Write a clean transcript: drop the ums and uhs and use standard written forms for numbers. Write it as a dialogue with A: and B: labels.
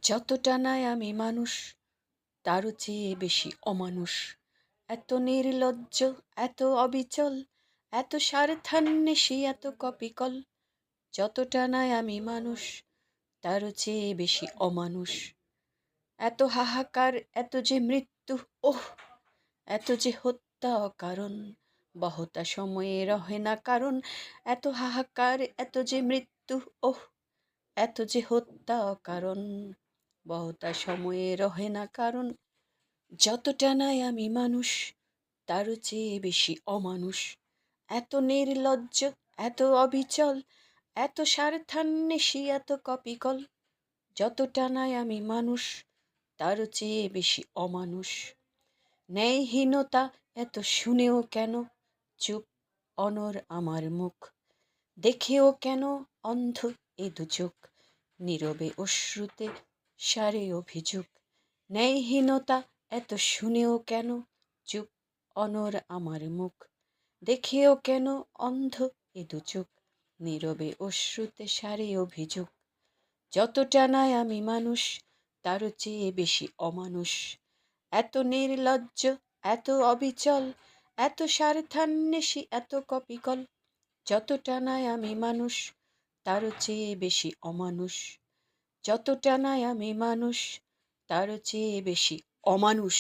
A: যতটা নাই আমি মানুষ তারও চেয়ে বেশি অমানুষ। এত নির্লজ্জ, এত অবিচল, এত স্বার্থান্বেষী, এত কপিকল। যতটা নাই আমি মানুষ তারও চেয়ে বেশি অমানুষ। এত হাহাকার, এত যে মৃত্যু, ওহ! এত যে হত্যা অকারণ, বহতা সময়ে রহে না কারণ। এত হাহাকার, এত যে মৃত্যু, ওহ! এত যে হত্যা অকারণ, বহতা সময়ে রহে না কারণ। যতটা নাই আমি মানুষ তারও চেয়ে বেশি অমানুষ। এত নির্লজ্জ, এত অবিচল, এত স্বার্থান্বেষী, এত কপিকল। যতটা নাই আমি মানুষ তারও চেয়ে বেশি অমানুষ। ন্যায়হীনতা এত শুনেও কেন চুপ অনর আমার মুখ। দেখেও কেন অন্ধ এ দু চোখ, নীরবে অশ্রুতে সারে অভিযোগ। ন্যায়হীনতা এত শুনেও কেন চুপ অনর আমার মুখ। দেখেও কেন অন্ধ এ দু চোখ, নীরবে অশ্রুতে সারে অভিযোগ। যতটা নাই আমি মানুষ তারও চেয়ে বেশি অমানুষ। এত নির্লজ্জ, এত অবিচল, এত স্বার্থান্বেষী, এত কপিকল। যতটা নাই আমি মানুষ তারও চেয়ে বেশি অমানুষ। যতটা নাই আমি মানুষ তারও চেয়ে বেশি অমানুষ।